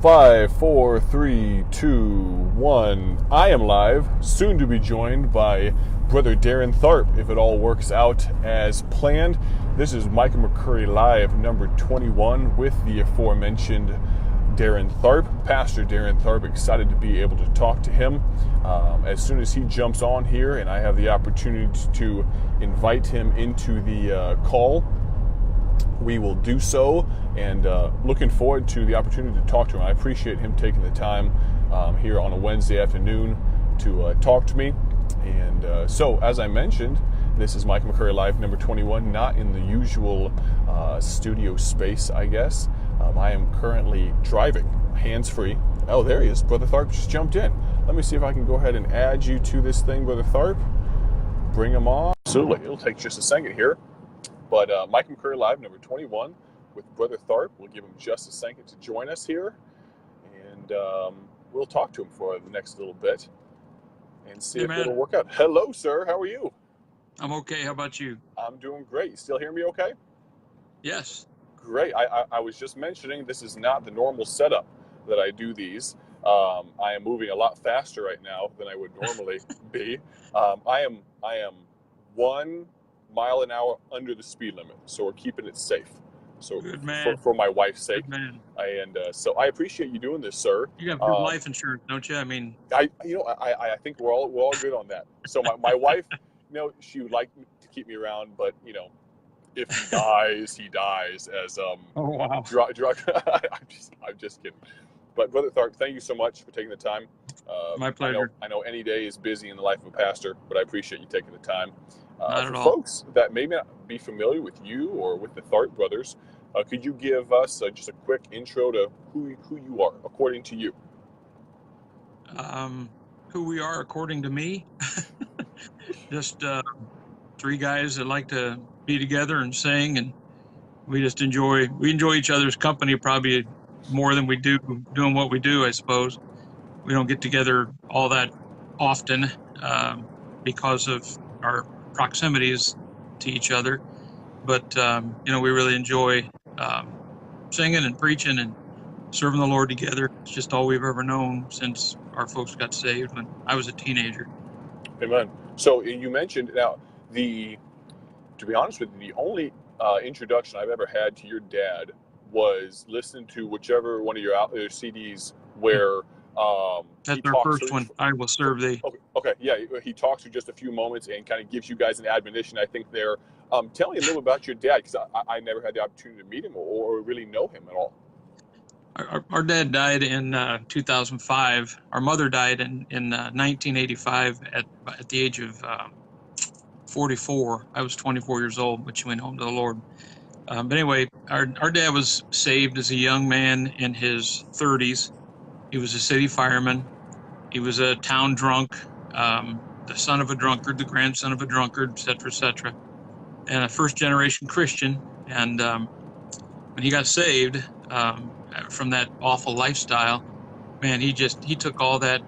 Five, four, three, two, one. I am live, soon to be joined by Brother Darren Tharp, if it all works out as planned. This is Micah McCurry Live, number 21, with the aforementioned Darren Tharp. Pastor Darren Tharp, excited to be able to talk to him. As soon as he jumps on here and I have the opportunity to invite him into the call, we will do so, and looking forward to the opportunity to talk to him. I appreciate him taking the time here on a Wednesday afternoon to talk to me. And so, as I mentioned, this is Micah McCurry Live, number 21, not in the usual studio space, I guess. I am currently driving, hands-free. Oh, there he is. Brother Tharp just jumped in. Let me see if I can go ahead and add you to this thing, Brother Tharp. Bring him on. Absolutely. It'll take just a second here. But Micah McCurry Live, number 21, with Brother Tharp. We'll give him just a second to join us here. And we'll talk to him for the next little bit and see if it'll work out. Hello, sir. How are you? I'm okay. How about you? I'm doing great. You still hear me okay? Yes. Great. I was just mentioning this is not the normal setup that I do these. I am moving a lot faster right now than I would normally be. I am 1 mile an hour under the speed limit, so we're keeping it safe. So good man. For my wife's sake. Good man. And so I appreciate you doing this, sir. You have good life insurance, don't you? I mean, I think we're all good on that. So my wife, she would like to keep me around, but if he dies, he dies. As oh wow. I'm just kidding. But Brother Tharp, thank you so much for taking the time. My pleasure. I know any day is busy in the life of a pastor, but I appreciate you taking the time. Not at for all. Folks that may not be familiar with you or with the Tharp brothers, could you give us just a quick intro to who you are, according to you? Who we are, according to me? Just three guys that like to be together and sing, and we just enjoy each other's company probably more than we do doing what we do, I suppose. We don't get together all that often because of our proximities to each other, but we really enjoy singing and preaching and serving the Lord together. It's just all we've ever known since our folks got saved when I was a teenager. Amen. So you mentioned now to be honest with you, the only introduction I've ever had to your dad was listening to whichever one of your CDs where that's our first one. I will serve thee. Okay, yeah. He talks for just a few moments and kind of gives you guys an admonition, I think, there. Tell me a little about your dad, because I never had the opportunity to meet him or really know him at all. Our dad died in 2005. Our mother died in 1985 at the age of 44. I was 24 years old when she went home to the Lord. But anyway, our dad was saved as a young man in his 30s. He was a city fireman. He was a town drunk, the son of a drunkard, the grandson of a drunkard, et cetera, and a first-generation Christian. And when he got saved from that awful lifestyle, man, he took all that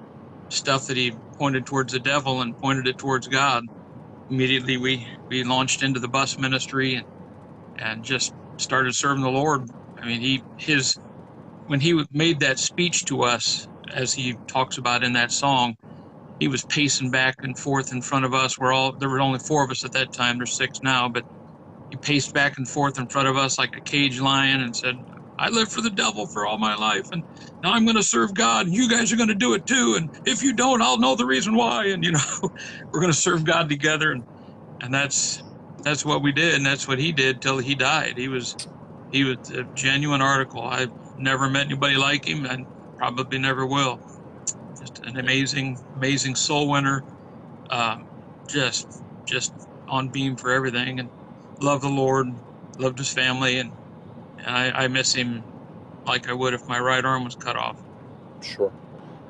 stuff that he pointed towards the devil and pointed it towards God. Immediately, we launched into the bus ministry and just started serving the Lord. I mean, when he made that speech to us, as he talks about in that song, he was pacing back and forth in front of us. There were only 4 of us at that time. There's 6 now, but he paced back and forth in front of us like a caged lion and said, I lived for the devil for all my life, and now I'm going to serve God, and you guys are going to do it too, and if you don't, I'll know the reason why, and we're going to serve God together, and that's what we did, and that's what he did till he died. He was a genuine article. I've never met anybody like him, and probably never will. Just an amazing soul winner, just on beam for everything, and loved the Lord, loved his family, and I miss him like I would if my right arm was cut off. Sure.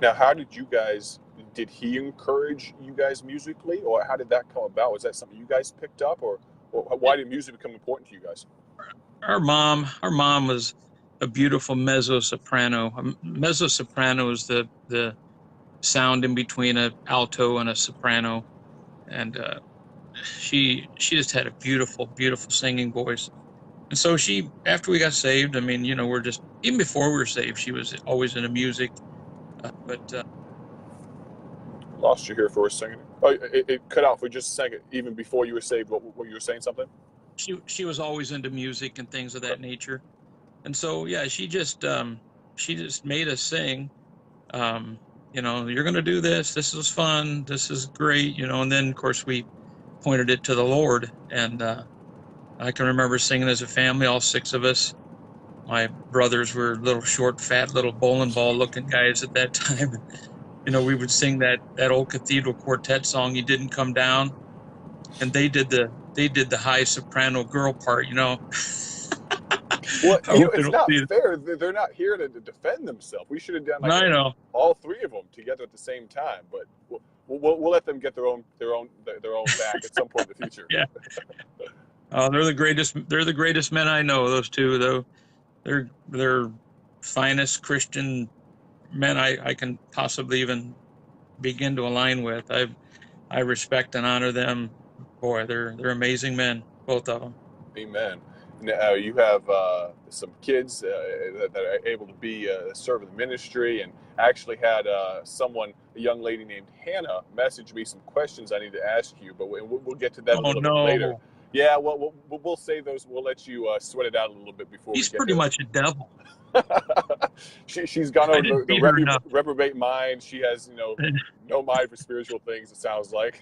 Now, how did he encourage you guys musically, or how did that come about? Was that something you guys picked up, or why did music become important to you guys? Our mom was a beautiful mezzo-soprano. A mezzo-soprano is the sound in between an alto and a soprano, and she just had a beautiful, beautiful singing voice. And so after we got saved, I mean, we're just, even before we were saved, she was always into music. But Lost you here for a second. Oh, it cut out for just a second. Even before you were saved, what you were saying something? she was always into music and things of that nature. And so, yeah, she just made us sing. You're going to do this. This is fun. This is great. And then, of course, we pointed it to the Lord. And I can remember singing as a family, all 6 of us. My brothers were little short, fat, little bowling ball looking guys at that time. We would sing that old Cathedral Quartet song, "You Didn't Come Down," and they did the high soprano girl part. Well, it's not fair. They're not here to defend themselves. We should have done all 3 of them together at the same time. But we'll let them get their own back at some point in the future. Yeah. They're the greatest. They're the greatest men I know. Those 2, though. They're finest Christian men I can possibly even begin to align with. I respect and honor them. Boy, they're amazing men, both of them. Amen. Now you have some kids that are able to serve in the ministry, and actually had a young lady named Hannah, message me some questions I need to ask you, but we'll get to that a little bit later. Yeah, well, we'll save those. We'll let you sweat it out a little bit before. He's pretty much a devil. She's gone over the reprobate mind. She has, no mind for spiritual things, it sounds like.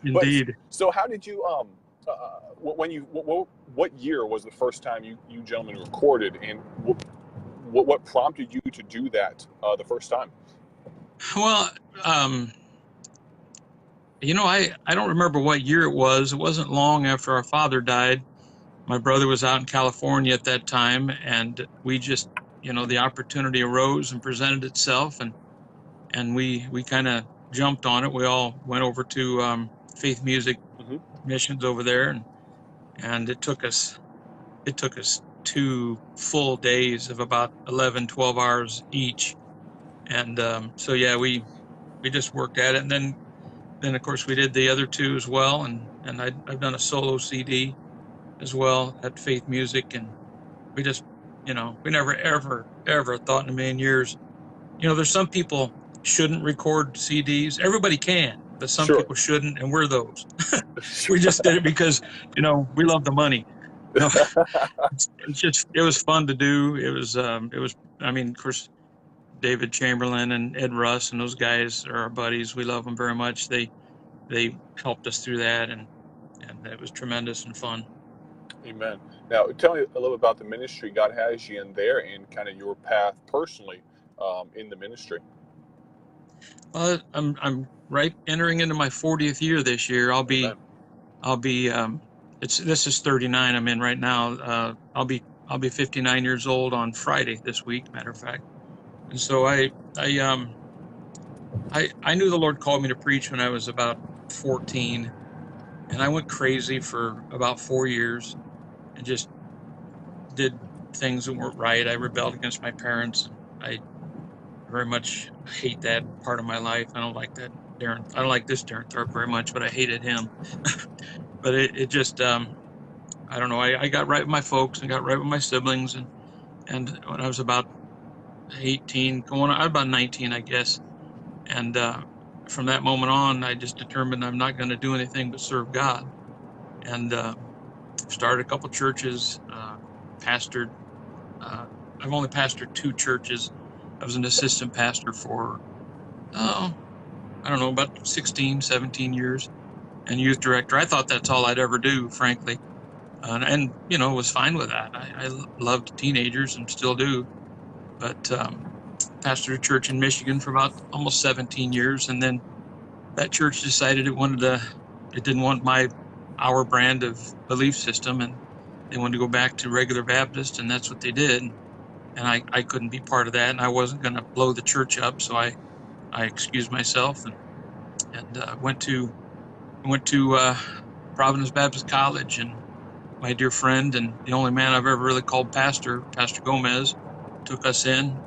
Indeed. So how did you, what year was the first time you gentlemen recorded, and what prompted you to do that the first time? Well, I don't remember what year it was. It wasn't long after our father died. My brother was out in California at that time, and we just, the opportunity arose and presented itself, and we kind of jumped on it. We all went over to Faith Music missions over there, and it took us 2 full days of about 11, 12 hours each. And so, yeah, we just worked at it. And then of course we did the other 2 as well. And I've done a solo CD as well at Faith Music. And we just, we never, ever thought in a million years, there's some people shouldn't record CDs. Everybody can, but some people shouldn't. And we're those. We just did it because, we love the money. It was fun to do. It was, of course, David Chamberlain and Ed Russ and those guys are our buddies. We love them very much. They helped us through that, and it was tremendous and fun. Amen. Now, tell me a little about the ministry God has you in there, and kind of your path personally in the ministry. Well, I'm right entering into my 40th year this year. This is 39 I'm in right now. I'll be 59 years old on Friday this week, matter of fact. And so I knew the Lord called me to preach when I was about 14, and I went crazy for about 4 years and just did things that weren't right. I rebelled against my parents. I very much hate that part of my life. I don't like that Darren. I don't like this Darren Tharp very much, but I hated him. But it just, I don't know. I got right with my folks and got right with my siblings, and when I was about 18, going on about 19, I guess. And from that moment on, I just determined I'm not going to do anything but serve God. And started a couple churches, pastored. I've only pastored 2 churches. I was an assistant pastor for, I don't know, about 16, 17 years, and youth director. I thought that's all I'd ever do, frankly. And was fine with that. I loved teenagers and still do. But pastored a church in Michigan for about almost 17 years. And then that church decided it didn't want our brand of belief system, and they wanted to go back to regular Baptist, and that's what they did. And I couldn't be part of that, and I wasn't going to blow the church up, so I excused myself and went to Providence Baptist College, and my dear friend and the only man I've ever really called Pastor Gomez, took us in,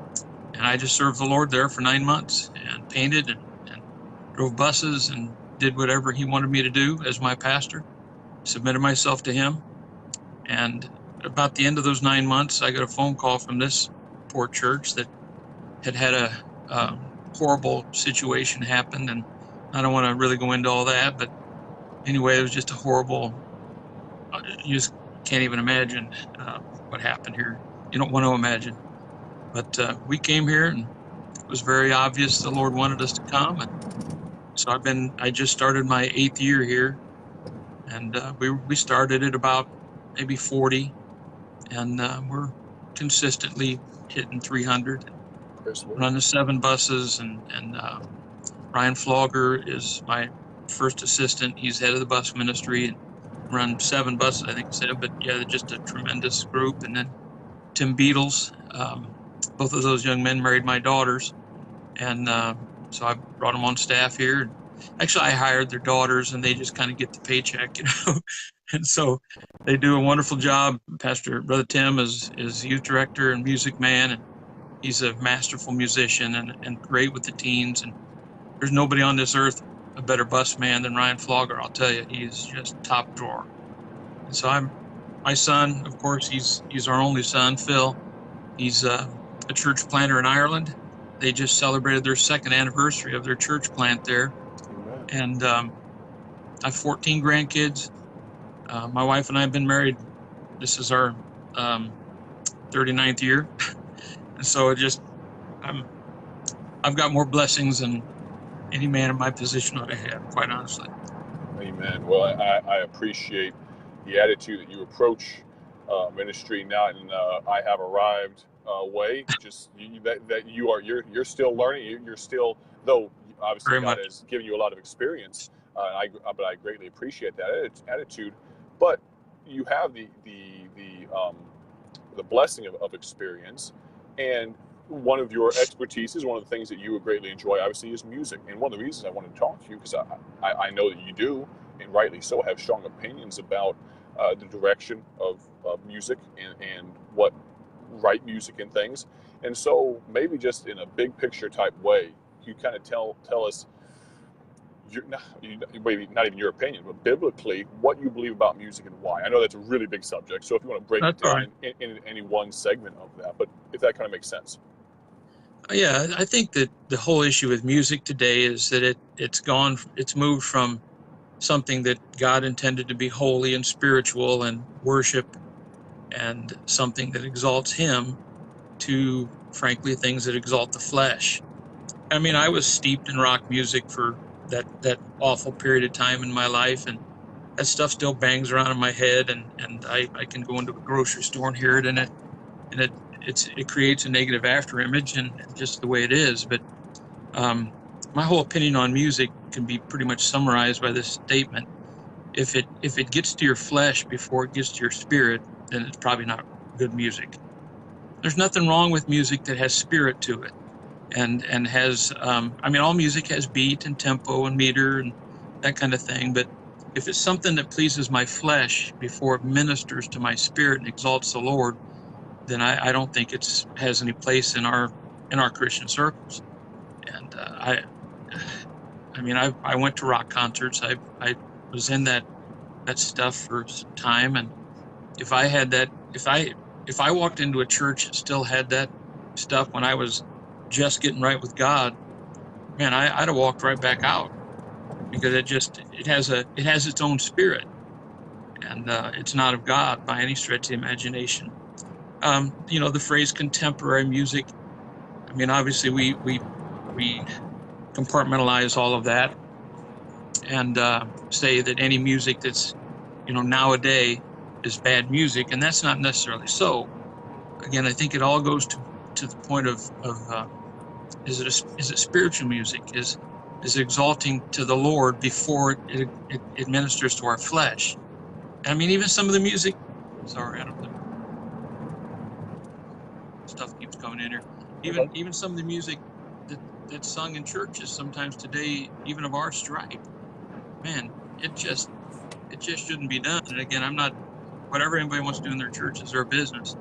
and I just served the Lord there for 9 months and painted and drove buses and did whatever he wanted me to do as my pastor, submitted myself to him. And about the end of those 9 months, I got a phone call from this poor church that had a horrible situation happen, and I don't want to really go into all that, but anyway, it was just a horrible. You just can't even imagine what happened here. You don't want to imagine. But we came here, and it was very obvious the Lord wanted us to come, and so I just started my 8th year here, and we started at about maybe 40, and we're consistently hitting 300. Running 7 buses, and Ryan Flogger is my first assistant. He's head of the bus ministry, and run 7 buses, I think I said, but yeah, they're just a tremendous group. And then Tim Beatles, both of those young men married my daughters, and so I brought them on staff here. Actually, I hired their daughters, and they just kind of get the paycheck, and so they do a wonderful job. Brother Tim is youth director and music man, and he's a masterful musician and great with the teens. And there's nobody on this earth a better bus man than Ryan Flogger, I'll tell you. He's just top drawer. And so my son, of course, he's our only son, Phil. He's a church planter in Ireland. They just celebrated their 2nd anniversary of their church plant there. And I have 14 grandkids. My wife and I have been married. This is our 39th year. And so I've got more blessings than any man in my position ought to have, quite honestly. Amen. Well, I appreciate the attitude that you approach ministry now, and I have arrived way. Just that you're still learning. You're still, though obviously Very God much. has given you a lot of experience. But I greatly appreciate that attitude. But you have the blessing of experience, and one of your expertise is one of the things that you would greatly enjoy, obviously, is music. And one of the reasons I wanted to talk to you, because I know that you do, and rightly so, have strong opinions about the direction of music and what right music and things. And so maybe just in a big picture type way, you kind of tell us, maybe not even your opinion, but biblically, what you believe about music and why. I know that's a really big subject, so if you want to break it down in any one segment of that, but if that kind of makes sense. Yeah, I think that the whole issue with music today is that it's moved from something that God intended to be holy and spiritual and worship and something that exalts Him to, frankly, things that exalt the flesh. I mean, I was steeped in rock music for that awful period of time in my life, and that stuff still bangs around in my head, and I can go into a grocery store and hear it, and it creates a negative after image, and just the way it is. But my whole opinion on music can be pretty much summarized by this statement: if it gets to your flesh before it gets to your spirit, then it's probably not good music. There's nothing wrong with music that has spirit to it, and has all music has beat and tempo and meter and that kind of thing. But if it's something that pleases my flesh before it ministers to my spirit and exalts the Lord, then I don't think it has any place in our Christian circles. And I went to rock concerts. I was in that stuff for some time, and if I walked into a church that still had that stuff when I was just getting right with God, man, I'd have walked right back out, because it has its own spirit, and it's not of God by any stretch of the imagination. The phrase contemporary music, I mean, obviously we compartmentalize all of that and say that any music that's nowadays is bad music, and that's not necessarily so. Again, I think it all goes to the point of is it spiritual music? Is it exalting to the Lord before it ministers to our flesh? And I mean, even some of the music. Sorry, I don't know. Stuff keeps coming in here. Even some of the music that's sung in churches sometimes today, even of our stripe, man, it just shouldn't be done. And again, I'm not, whatever anybody wants to do in their church is their business.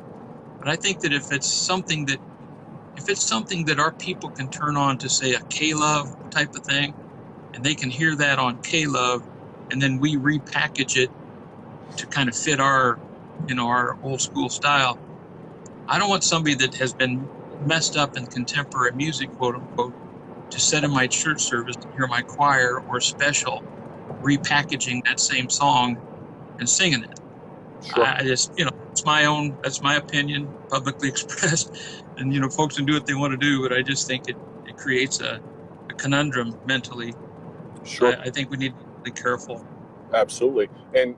But I think that if it's something that our people can turn on to, say, a K-Love type of thing, and they can hear that on K-Love, and then we repackage it to kind of fit our our old school style. I don't want somebody that has been messed up in contemporary music, quote unquote, to sit in my church service to hear my choir or special repackaging that same song and singing it. Sure. I just, that's my opinion, publicly expressed, and folks can do what they want to do, but I just think it creates a conundrum mentally. Sure. I think we need to be careful. Absolutely. And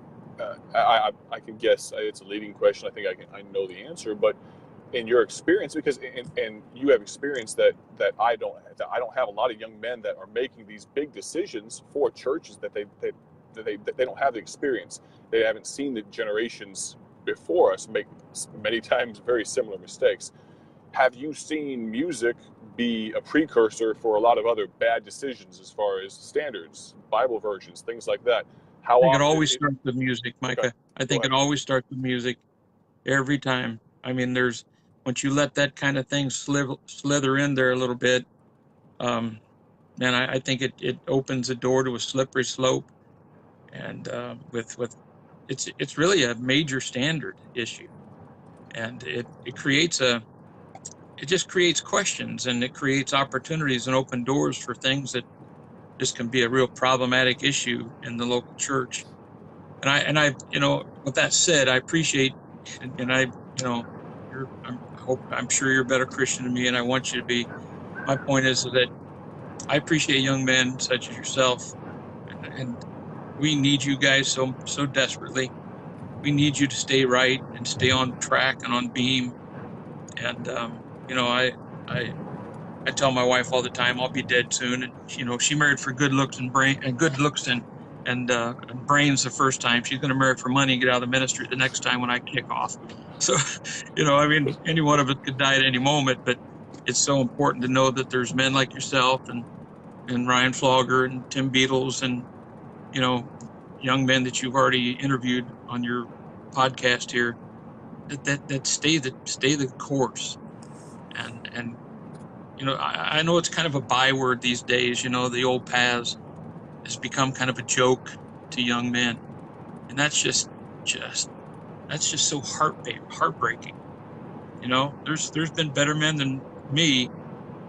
I can guess it's a leading question. I think I know the answer, but in your experience, because and you have experience that I don't have a lot of young men that are making these big decisions for churches that they don't have the experience. They haven't seen the generations before us make many times very similar mistakes. Have you seen music be a precursor for a lot of other bad decisions as far as standards, Bible versions, things like that? How I think often? it always starts with music, Micah. Okay, I think it always starts with music every time. I mean, once you let that kind of thing slither in there a little bit, man, I think it opens the door to a slippery slope, and with it's really a major standard issue, and it just creates questions, and it creates opportunities and open doors for things that this can be a real problematic issue in the local church. And I with that said, I appreciate, and I'm sure you're a better Christian than me, and I want you to be. My point is that I appreciate young men such as yourself, and we need you guys so desperately. We need you to stay right and stay on track and on beam. And I tell my wife all the time I'll be dead soon, and she married for good looks and brains the first time. She's going to marry for money and get out of the ministry the next time when I kick off. So, I mean, any one of us could die at any moment, but it's so important to know that there's men like yourself and Ryan Flogger and Tim Beatles and young men that you've already interviewed on your podcast here that stay the course. And I know it's kind of a byword these days, the old paths has become kind of a joke to young men. And that's just so heartbreaking. There's been better men than me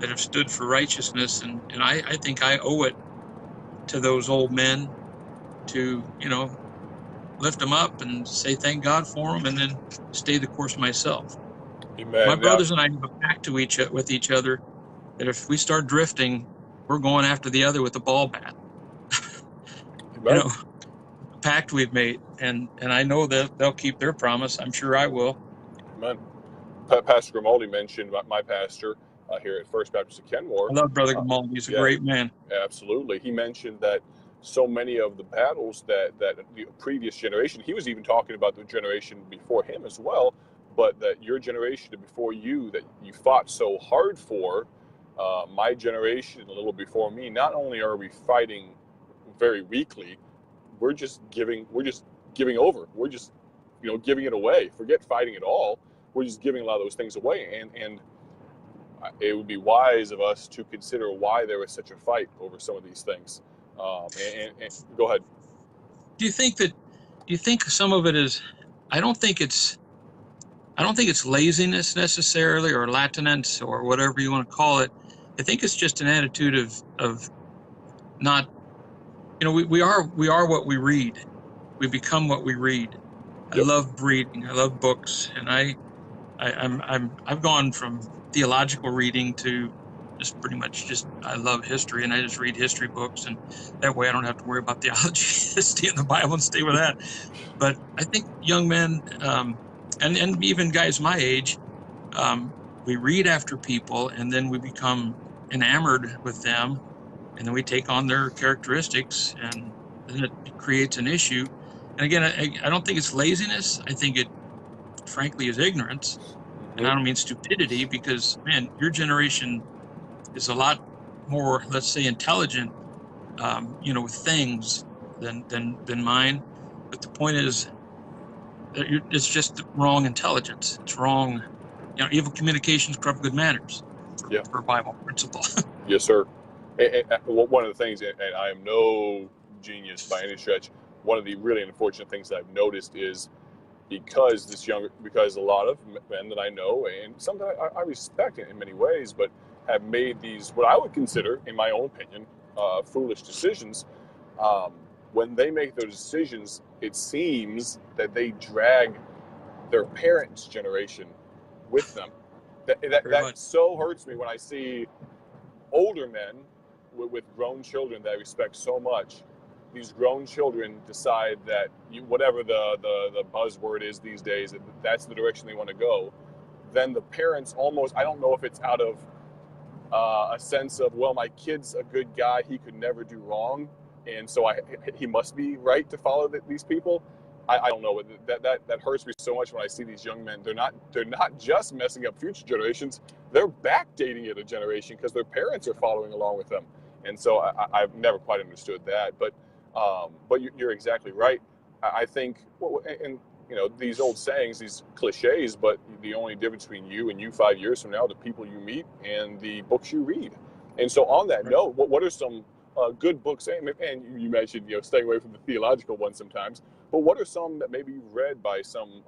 that have stood for righteousness, and I think I owe it to those old men to, lift them up and say thank God for them, and then stay the course myself. Amen. My brothers and I have a pact with each other that if we start drifting, we're going after the other with a ball bat. A pact we've made, and I know that they'll keep their promise. I'm sure I will. Amen. Pastor Grimaldi mentioned my pastor here at First Baptist of Kenmore. I love Brother Grimaldi. He's a great man. Absolutely. He mentioned that so many of the battles that the previous generation, he was even talking about the generation before him as well, but that your generation before you, that you fought so hard for, my generation a little before me, not only are we fighting very weakly, we're just giving over. We're just, giving it away. Forget fighting at all. We're just giving a lot of those things away. And it would be wise of us to consider why there was such a fight over some of these things. And go ahead. Do you think some of it is, I don't think it's laziness necessarily, or latinance, or whatever you want to call it. I think it's just an attitude of not, we are what we read. We become what we read. Yep. I love reading. I love books, and I've gone from theological reading to just pretty much I love history, and I just read history books, and that way I don't have to worry about theology. Just stay in the Bible and stay with that. But I think young men, and even guys my age, we read after people, and then we become enamored with them, and then we take on their characteristics, and then it creates an issue. And again, I don't think it's laziness. I think it, frankly, is ignorance. And I don't mean stupidity, because, man, your generation is a lot more, let's say, intelligent, with things than mine. But the point is that it's just wrong intelligence. It's wrong. Evil communications corrupt good manners. For Bible principle. Yes, sir. And one of the things, and I am no genius by any stretch, one of the really unfortunate things that I've noticed is because a lot of men that I know and some that I respect in many ways, but have made these what I would consider, in my own opinion, foolish decisions. Um, when they make those decisions, it seems that they drag their parents' generation with them. That so hurts me when I see older men with grown children that I respect so much. These grown children decide that whatever the buzzword is these days, that's the direction they want to go. Then the parents almost, I don't know if it's out of a sense of, well, my kid's a good guy, he could never do wrong, and so he must be right to follow these people. I don't know. That hurts me so much when I see these young men. They're not just messing up future generations. They're backdating it a generation because their parents are following along with them. And so I've never quite understood that. But you're exactly right. I think, and these old sayings, these cliches, but the only difference between you and you 5 years from now, the people you meet and the books you read. And so on that note, what are some good books? And you mentioned staying away from the theological ones sometimes. But what are some that maybe you've read by some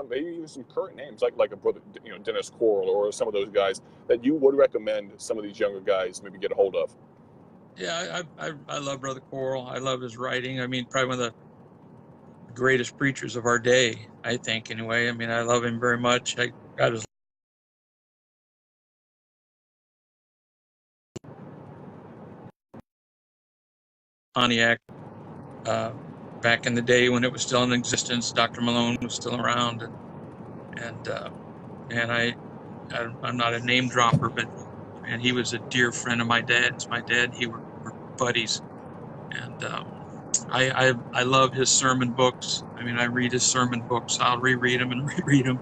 maybe even some current names like a brother, Dennis Coral, or some of those guys that you would recommend some of these younger guys maybe get a hold of? Yeah, I love Brother Coral. I love his writing. I mean, probably one of the greatest preachers of our day, I think, anyway. I mean, I love him very much. I got his Pontiac back in the day when it was still in existence. Dr. Malone was still around, and I'm not a name dropper, but man, he was a dear friend of my dad's. My dad, he were buddies, and I love his sermon books. I mean, I read his sermon books. I'll reread them and reread them.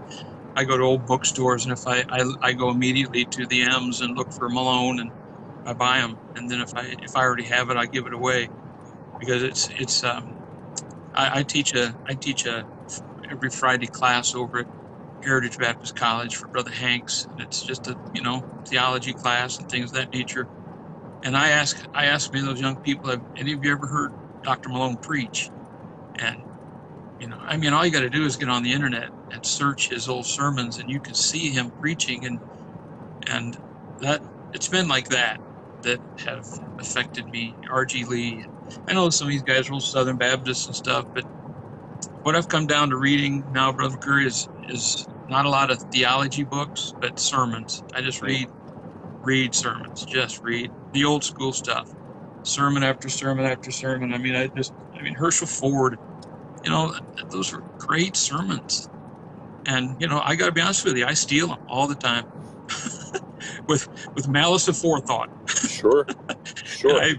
I go to old bookstores, and if I go immediately to the M's and look for Malone, and I buy them. And then if I already have it, I give it away, because I teach a every Friday class over at Heritage Baptist College for Brother Hanks, and it's just a theology class and things of that nature. And I ask many of those young people, have any of you ever heard Dr. Malone preach? And I mean, all you got to do is get on the internet and search his old sermons, and you can see him preaching, and that it's been like that have affected me. R.G. Lee. I know some of these guys are old Southern Baptists and stuff, but what I've come down to reading now, Brother McCurry, is not a lot of theology books, but sermons. I just read sermons. Just read the old school stuff, sermon after sermon after sermon. I mean, Herschel Ford. Those were great sermons. And I got to be honest with you, I steal them all the time, with malice aforethought. Sure. I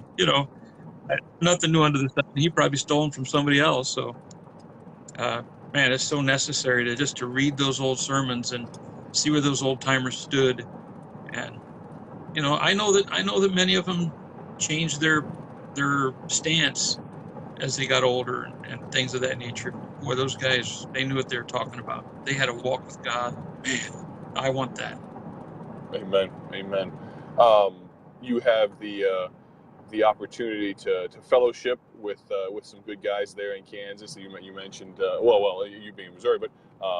nothing new under the sun. He probably stole them from somebody else. So, man, it's so necessary to read those old sermons and see where those old timers stood. And I know that many of them changed their stance as they got older and things of that nature. Boy, those guys, they knew what they were talking about. They had a walk with God. Man, I want that. Amen. You have the opportunity to fellowship with some good guys there in Kansas. You mentioned you being in Missouri, but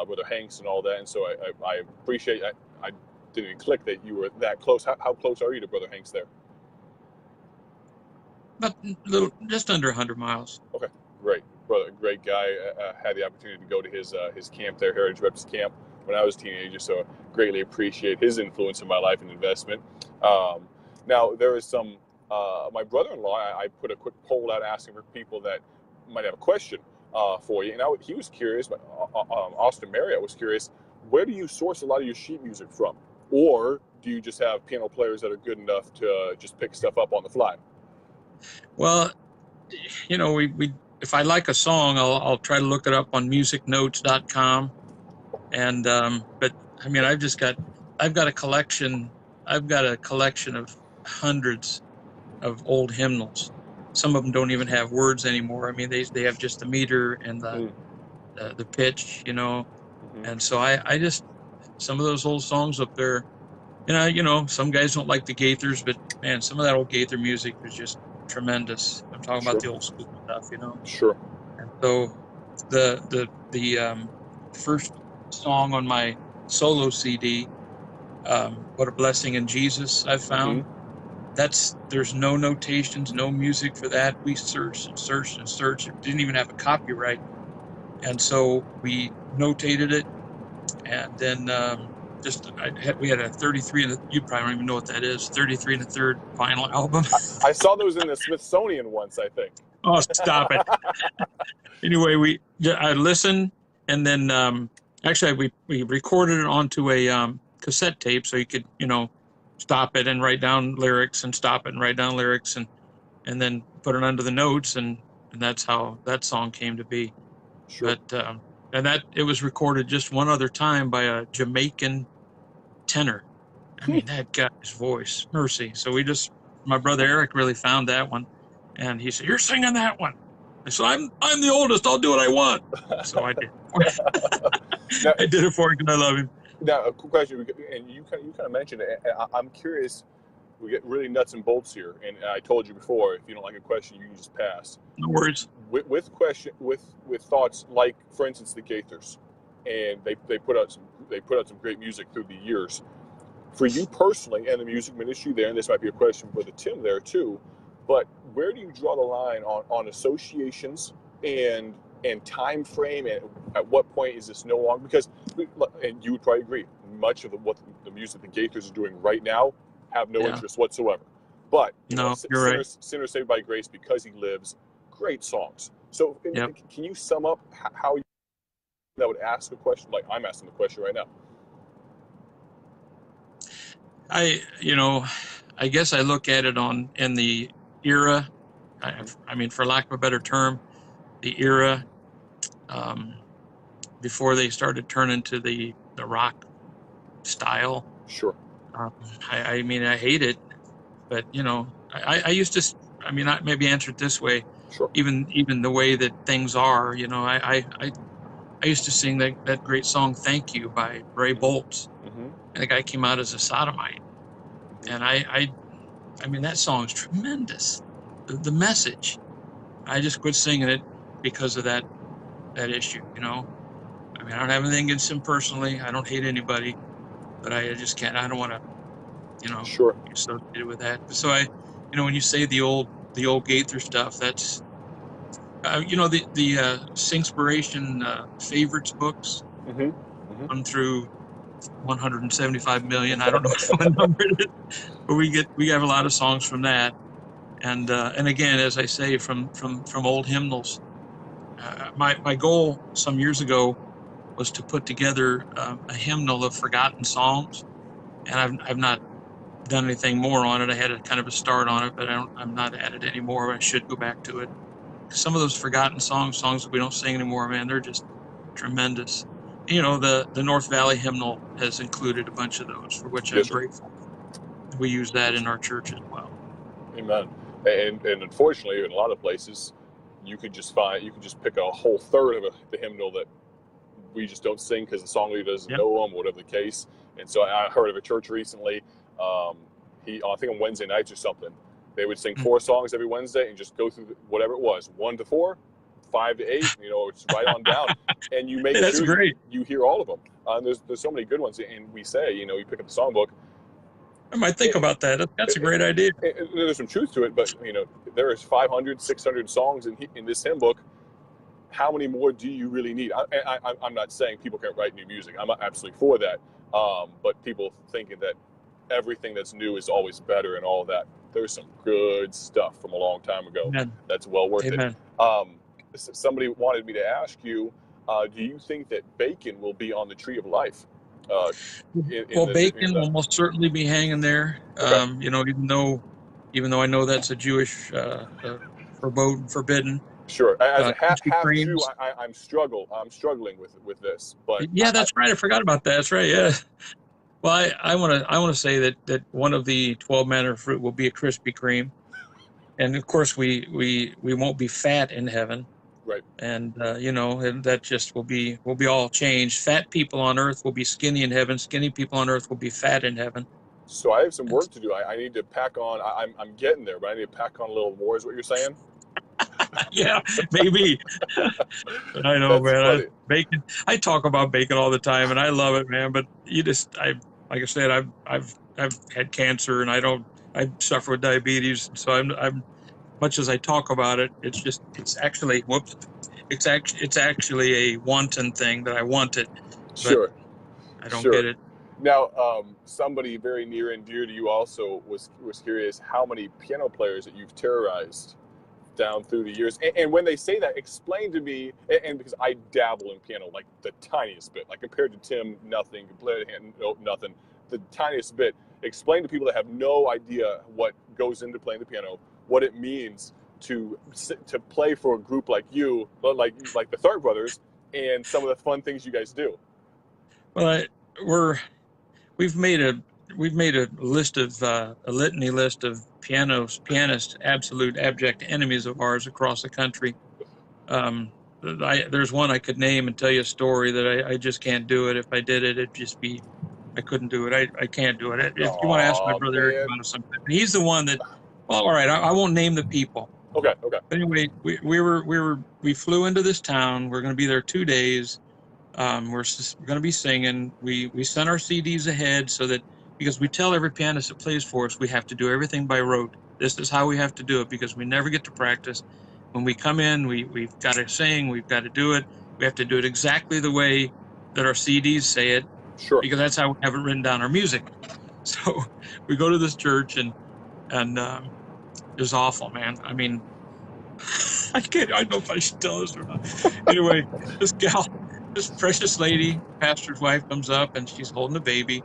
Brother Hanks and all that. And so I appreciate. I didn't even click that you were that close. How close are you to Brother Hanks there? About just under 100 miles. Okay, great, brother, great guy. Had the opportunity to go to his camp there, Heritage Baptist Camp, when I was a teenager. So greatly appreciate his influence in my life and investment. Now there is some. My brother-in-law, I put a quick poll out asking for people that might have a question for you, and he was curious. But Austin Marriott was curious. Where do you source a lot of your sheet music from, or do you just have piano players that are good enough to just pick stuff up on the fly? Well, we if I like a song, I'll try to look it up on musicnotes.com. And but I mean, I've got a collection of hundreds of old hymnals. Some of them don't even have words anymore. I mean, they have just the meter and the pitch, Mm-hmm. And so I just, some of those old songs up there, some guys don't like the Gaithers, but man, some of that old Gaither music was just tremendous. I'm talking about the old school stuff, Sure. And so the first song on my solo CD, What a Blessing in Jesus, I found. There's no notations, no music for that. We searched and searched and searched. It didn't even have a copyright. And so we notated it. And then we had a 33 and you probably don't even know what that is, 33 1/3 vinyl album. I saw those in the Smithsonian once, I think. Oh, stop it. Anyway, I listened, and then actually we recorded it onto a cassette tape, so you could, stop it and write down lyrics and stop it and write down lyrics and then put it under the notes, and that's how that song came to be. Sure. But and that it was recorded just one other time by a Jamaican tenor. I mean, that guy's voice, mercy. So my brother Eric really found that one, and he said, "You're singing that one." I said, "I'm the oldest. I'll do what I want." So I did. Now, I did it for him because I love him. Now, a quick question, and you kind of mentioned it. I'm curious. We get really nuts and bolts here, and I told you before, if you don't like a question, you can just pass. No worries. With thoughts like, for instance, the Gaithers, and they put out some great music through the years. For you personally, and the music ministry there, and this might be a question for the Tim there too, but where do you draw the line on associations and time frame, and at what point is this no longer? Because, and you would probably agree, much of what the music the Gaithers are doing right now have no interest whatsoever. But Sinner Saved by Grace, Because He Lives, great songs. So can you sum up how that would ask a question like I'm asking the question right now? I guess I look at it in the era. I mean, for lack of a better term, the era before they started turning to the rock style. Sure. I mean, I hate it, but I used to. I mean, I maybe answer it this way. Sure. Even the way that things are, I used to sing that great song "Thank You" by Ray Boltz. Mm-hmm. And the guy came out as a sodomite, and I mean, that song's tremendous. The message. I just quit singing it because of that issue. I mean, I don't have anything against him personally. I don't hate anybody, but I just can't. I don't want to, sure, be associated with that. So when you say the old Gaither stuff, that's the Singspiration favorites books, run through 175 million. I don't know what number it is, but we have a lot of songs from that, and again, as I say, from old hymnals. My goal some years ago was to put together a hymnal of forgotten songs, and I've not done anything more on it. I had a kind of a start on it, but I'm not at it anymore. I should go back to it. Some of those forgotten songs that we don't sing anymore, man, they're just tremendous. The North Valley hymnal has included a bunch of those, for which I'm grateful. We use that in our church as well. Amen. And unfortunately, in a lot of places, you could just pick a whole third of the hymnal that we just don't sing because the song leader doesn't know them, whatever the case. And so I heard of a church recently. I think on Wednesday nights or something, they would sing 4 songs every Wednesday and just go through whatever it was, 1 to 4, 5 to 8, it's right on down. And you make sure great. You hear all of them. There's so many good ones. And we say, you pick up the songbook. I might think about that. That's a great idea. There's some truth to it, but there is 500, 600 songs in this hymn book. How many more do you really need? I'm not saying people can't write new music. I'm absolutely for that. But people thinking that everything that's new is always better and all that. There's some good stuff from a long time ago. Amen. That's well worth Amen. it. Somebody wanted me to ask you, do you think that bacon will be on the tree of life? Bacon will most certainly be hanging there. Okay. Even though I know that's a Jewish forbidden. Sure. As a half Jew, I'm struggling with this. But yeah, that's right. I forgot about that. That's right. Yeah. Well, I want to say that one of the 12 manner of fruit will be a Krispy Kreme, and of course we won't be fat in heaven. Right. And and that just will be all changed. Fat people on earth will be skinny in heaven. Skinny people on earth will be fat in heaven. So I have some work to do. I need to pack on. I'm getting there, but I need to pack on a little more. Is what you're saying? Yeah, maybe. I know, That's man. funny. Bacon. I talk about bacon all the time, and I love it, man. But like I said, I've had cancer, and I suffer with diabetes, so I'm much as I talk about it, it's actually, whoops, it's actually a wanton thing that I want it, but Sure, I don't sure. get it. Now, somebody very near and dear to you also was curious how many piano players that you've terrorized down through the years. And when they say that, explain to me, and because I dabble in piano like the tiniest bit, like compared to Tim, nothing, compared to him, no, nothing, the tiniest bit. Explain to people that have no idea what goes into playing the piano, what it means to play for a group like you, like the Tharp brothers, and some of the fun things you guys do. Well, we're we've made a list of a litany list of pianists, absolute abject enemies of ours across the country. There's one I could name and tell you a story that I just can't do it. If I did it, it'd just be, I couldn't do it. I can't do it. If you want to ask my Oh brother Eric man. about it sometime, he's the one that. Well, all right, I won't name the people. Okay. Okay. But anyway, we flew into this town. We're going to be there 2 days. We're going to be singing. We send our CDs ahead so that, because we tell every pianist that plays for us, we have to do everything by rote. This is how we have to do it because we never get to practice. When we come in, we've got to sing. We've got to do it. We have to do it exactly the way that our CDs say it, Sure. because that's how we have it written down our music. So we go to this church and it was awful, man. I mean, I don't know if I should tell this or not. Anyway, this precious lady, pastor's wife, comes up and she's holding a baby.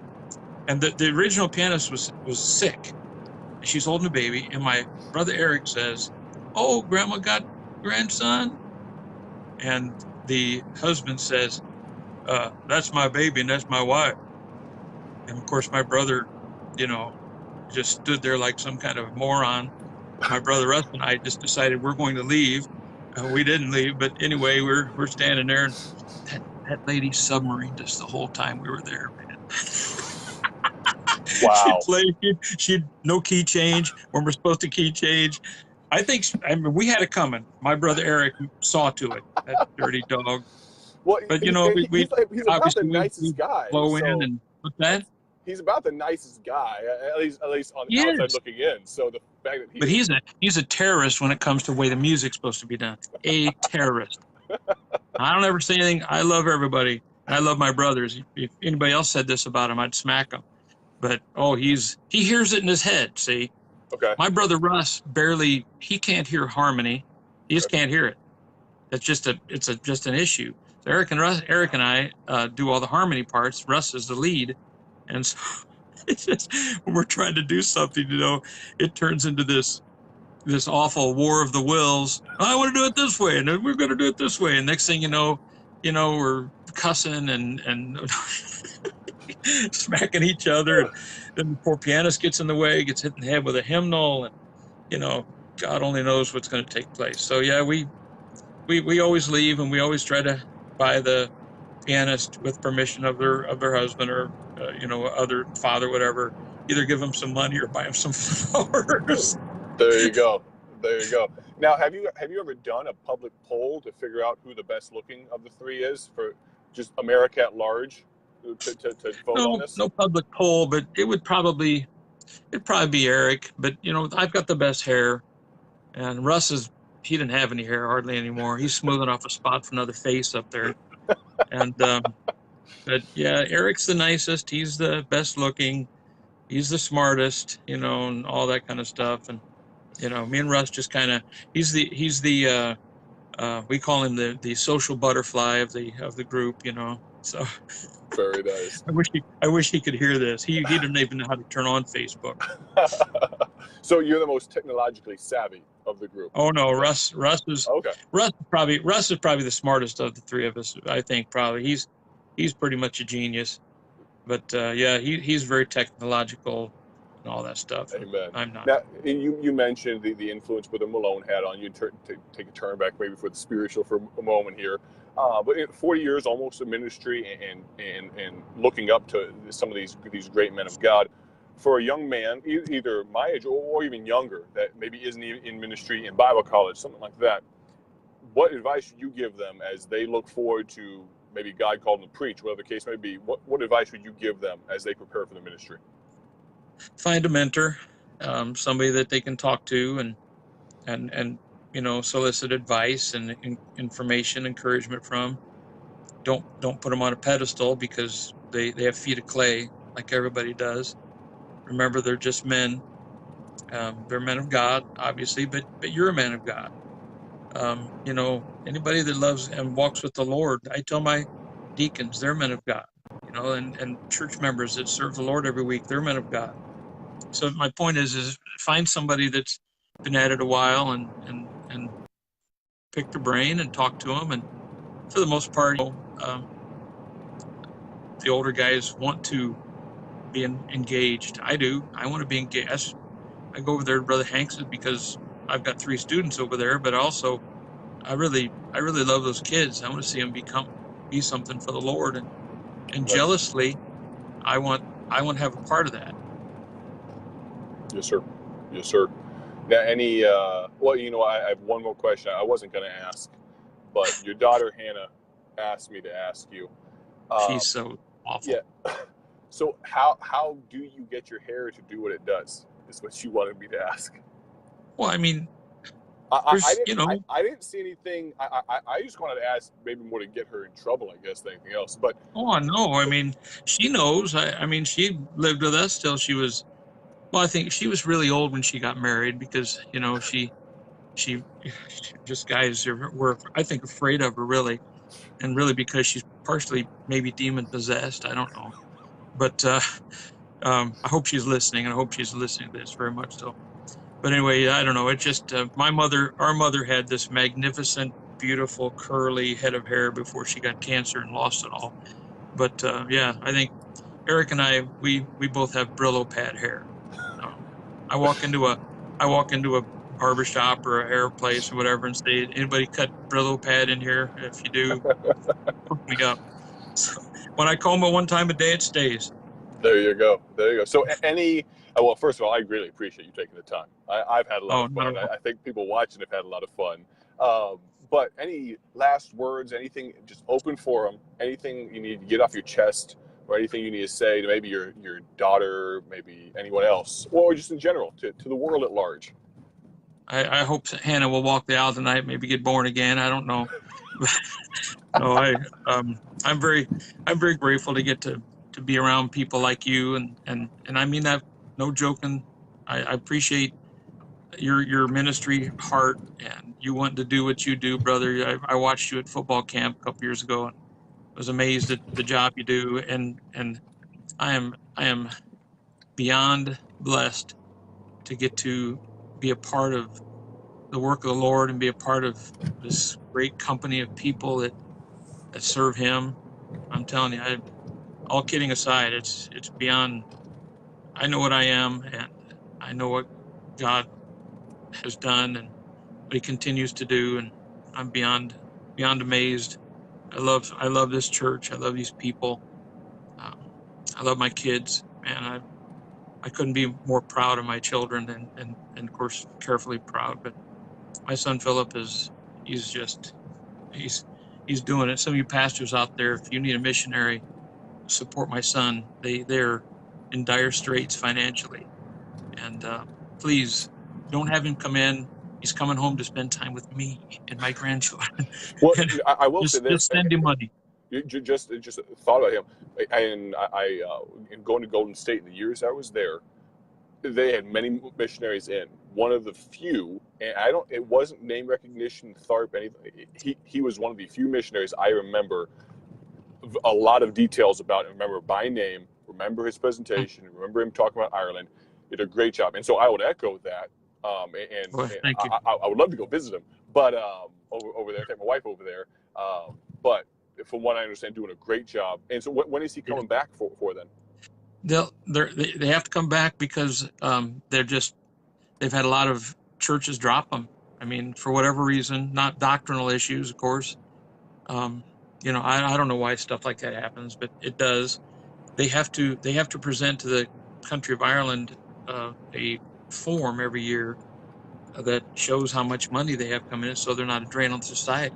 And the original pianist was sick. She's holding a baby. And my brother Eric says, "Oh, grandma got grandson." And the husband says, "That's my baby and that's my wife." And of course, my brother, just stood there like some kind of moron. My brother Russ and I just decided we're going to leave. We didn't leave, but anyway, we're standing there, and that lady submarined us the whole time we were there, man. Wow. She'd no key change when we're supposed to key change. I mean, we had it coming. My brother Eric saw to it, that dirty dog. Well, But he's about the nicest guy. Blow in and what's that? He's about the nicest guy, at least on the outside looking in. So the fact that he's a terrorist when it comes to the way the music's supposed to be done. A terrorist. I don't ever say anything. I love everybody. And I love my brothers. If anybody else said this about him, I'd smack him. But he hears it in his head. See, okay. My brother Russ he can't hear harmony. He just can't hear it. It's just an issue. So Eric and I do all the harmony parts. Russ is the lead. And so it's just, when we're trying to do something, it turns into this awful war of the wills. I want to do it this way, and we're going to do it this way. And next thing you know, we're cussing and smacking each other. And then the poor pianist gets in the way, gets hit in the head with a hymnal, and God only knows what's going to take place. So yeah, we always leave, and we always try to buy the pianist with permission of their husband or other father, whatever, either give them some money or buy them some flowers. There you go. Now, have you ever done a public poll to figure out who the best looking of the three is for just America at large to vote on this? No public poll, but it'd probably be Eric. But I've got the best hair, and Russ he didn't have any hair hardly anymore. He's smoothing off a spot for another face up there. And but yeah, Eric's the nicest. He's the best looking. He's the smartest, and all that kind of stuff. And me and Russ just kind of he's the we call him the social butterfly of the group. So very nice. I wish he could hear this. He didn't even know how to turn on Facebook. So you're the most technologically savvy of the group. Oh no, Russ is okay. Russ is probably the smartest of the three of us. I think probably he's pretty much a genius. But yeah, he's very technological and all that stuff. Amen. I'm not. Now, you mentioned the influence Brother Malone had on you. Take a turn back maybe for the spiritual for a moment here. But 40 years almost of ministry and looking up to some of these great men of God. For a young man, either my age or even younger, that maybe isn't even in ministry in Bible college, something like that, what advice would you give them as they look forward to maybe God called them to preach, whatever the case may be? What advice would you give them as they prepare for the ministry? Find a mentor, somebody that they can talk to and solicit advice and information, encouragement from. Don't put them on a pedestal because they have feet of clay like everybody does. Remember, they're just men. They're men of God, obviously, but you're a man of God. Anybody that loves and walks with the Lord, I tell my deacons, they're men of God. And church members that serve the Lord every week, they're men of God. So my point is find somebody that's been at it a while and pick their brain and talk to them. And for the most part, the older guys want to be engaged. I do. I want to be engaged. I go over there to Brother Hanks's because I've got 3 students over there, but also I really love those kids. I want to see them be something for the Lord, and jealously, I want to have a part of that. Yes, sir. Yes, sir. Now, I have one more question. I wasn't going to ask, but your daughter Hannah asked me to ask you. She's so awful. Yeah. So how do you get your hair to do what it does? Is what she wanted me to ask. Well, I mean, I didn't see anything. I just wanted to ask, maybe more to get her in trouble, I guess, than anything else. But no, I mean, she knows. I mean, she lived with us till she was. Well, I think she was really old when she got married because she just guys were I think afraid of her really, and really because she's partially maybe demon possessed. I don't know, but I hope she's listening, and I hope she's listening to this very much so. But anyway, I don't know. It just our mother had this magnificent, beautiful, curly head of hair before she got cancer and lost it all. But I think Eric and I we both have Brillo pad hair. I walk into a barber shop or a hair place or whatever and say, "Anybody cut Brillo pad in here? If you do, hook me up." So when I comb it one time a day, it stays. There you go. So well, first of all, I really appreciate you taking the time. I've had a lot of fun. I think people watching have had a lot of fun. But any last words, anything, just open forum, anything you need to get off your chest or anything you need to say to maybe your daughter, maybe anyone else, or just in general to the world at large? I hope Hannah will walk the aisle tonight, maybe get born again. I don't know. No, I'm very grateful to get to be around people like you, and I mean that no joking. I appreciate your ministry heart and you wanting to do what you do, brother. I watched you at football camp a couple years ago and was amazed at the job you do, and I am beyond blessed to get to be a part of the work of the Lord and be a part of this great company of people that serve Him. I'm telling you, all kidding aside, it's beyond. I know what I am, and I know what God has done and what He continues to do, and I'm beyond amazed. I love this church. I love these people. I love my kids, man. I couldn't be more proud of my children, and of course carefully proud. But my son Philip he's doing it. Some of you pastors out there, if you need a missionary, support my son. They're in dire straits financially, and please don't have him come in. He's coming home to spend time with me and my grandchildren. Well, I will say this: just send him money. Just thought about him, and I in going to Golden State in the years I was there, they had many missionaries in. One of the few, and it wasn't name recognition, Tharp, anything. He was one of the few missionaries I remember a lot of details about. And remember by name, remember his presentation, remember him talking about Ireland. He did a great job, and so I would echo that. Thank you. I would love to go visit him, but over there, take my wife over there. But from what I understand, doing a great job. And so, when is he coming back for then? They have to come back because they've had a lot of churches drop them. I mean, for whatever reason, not doctrinal issues, of course. I don't know why stuff like that happens, but it does. They have to present to the country of Ireland a form every year that shows how much money they have coming in, so they're not a drain on society.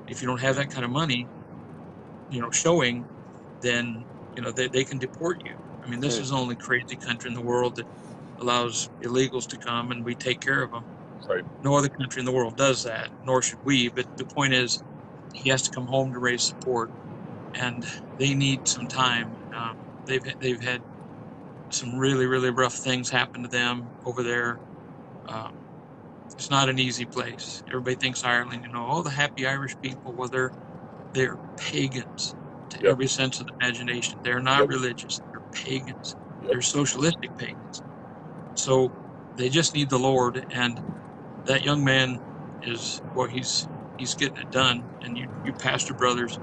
If you don't have that kind of money, showing, then they can deport you. I mean, this is the only crazy country in the world that allows illegals to come and we take care of them. Right. No other country in the world does that, nor should we. But the point is, he has to come home to raise support, and they need some time. They've had some really, really rough things happen to them over there. It's not an easy place. Everybody thinks Ireland, the happy Irish people. Well, they're pagans to every sense of the imagination. They're not religious. They're pagans. They're socialistic pagans. So they just need the Lord, and that young man is he's getting it done. And you pastor brothers,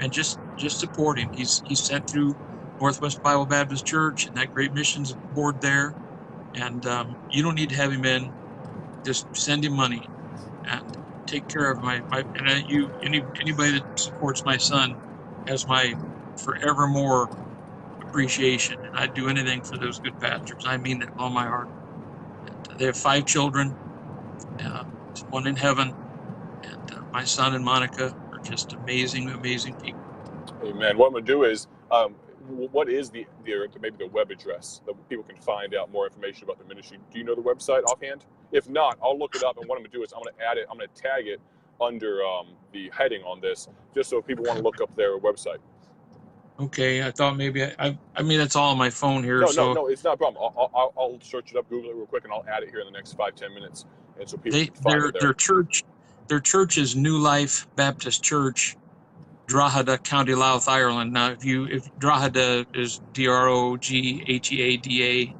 and just support him. He's sent through Northwest Bible Baptist Church and that great missions board there, and you don't need to have him in. Just send him money and take care of anybody that supports my son has my forevermore appreciation, and I'd do anything for those good pastors. I mean that with all my heart. And they have 5 children, one in heaven, and my son and Monica are just amazing, amazing people. Amen. What I'm going to do is, what is maybe the web address that people can find out more information about the ministry? Do you know the website offhand? If not, I'll look it up, and what I'm going to do is I'm going to add it. I'm going to tag it under the heading on this, just so if people want to look up their website. Okay, I thought maybe I mean that's all on my phone here. No, it's not a problem. I'll search it up, Google it real quick, and I'll add it here in the next 5-10 minutes, and so people can find it there. Their church is New Life Baptist Church, Drogheda, County Louth, Ireland. Now, if Drogheda is Drogheada,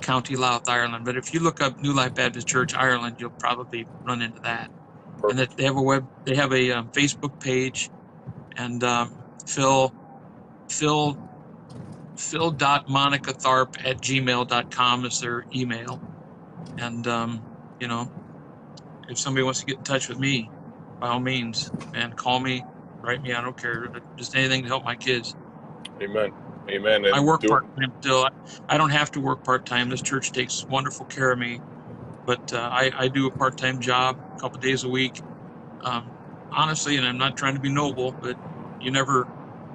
County Louth, Ireland. But if you look up New Life Baptist Church, Ireland, you'll probably run into that. Perfect. And they have a Facebook page, and Phil.monicatharp@gmail.com is their email. And if somebody wants to get in touch with me, by all means, and call me. Write me, I don't care. Just anything to help my kids. Amen. And I work part-time still. I don't have to work part-time. This church takes wonderful care of me. But I do a part-time job a couple of days a week. Honestly, and I'm not trying to be noble, but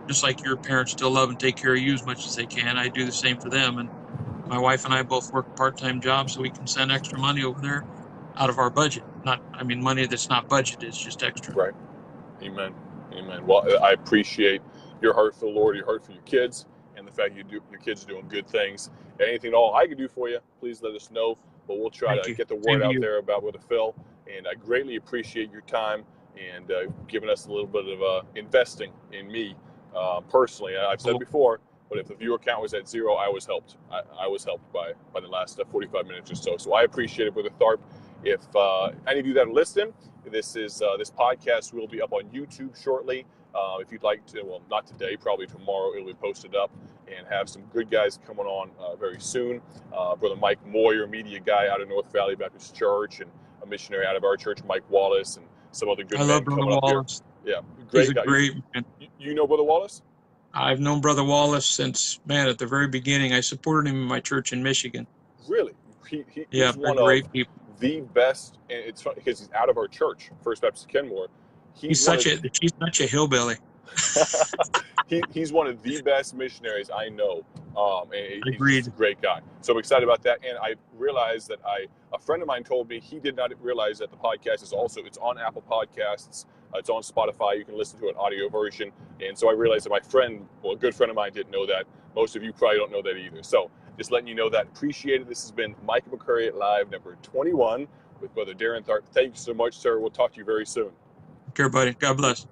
just like your parents still love and take care of you as much as they can, I do the same for them. And my wife and I both work part-time jobs so we can send extra money over there out of our budget. Money that's not budgeted, it's just extra. Right. Amen. Well, I appreciate your heart for the Lord, your heart for your kids, and the fact your kids are doing good things. Anything at all I can do for you, please let us know. But we'll try to get the word out there about Brother Phil. And I greatly appreciate your time and giving us a little bit of investing in me personally. I've said before, but if the viewer count was at 0, I was helped. I was helped by the last 45 minutes or so. So I appreciate it, Brother Tharp. If any of you that are listening, this podcast will be up on YouTube shortly. If you'd like to, well, not today, probably tomorrow, it'll be posted up, and have some good guys coming on very soon. Brother Mike Moyer, media guy out of North Valley Baptist Church, and a missionary out of our church, Mike Wallace, and some other good men coming up here. Yeah, great guy. Great man. You know Brother Wallace? I've known Brother Wallace since, at the very beginning. I supported him in my church in Michigan. Really? He's one of the best, and it's funny because he's out of our church, First Baptist Kenmore. He's such a hillbilly. He's one of the best missionaries I know. And he's a great guy. So I'm excited about that. And I realized that a friend of mine told me he did not realize that the podcast it's on Apple Podcasts. It's on Spotify. You can listen to an audio version. And so I realized that a good friend of mine didn't know that. Most of you probably don't know that either. So just letting you know that. Appreciate it. This has been Micah McCurry at Live, number 21, with Brother Darren Tharp. Thank you so much, sir. We'll talk to you very soon. Take care, buddy. God bless.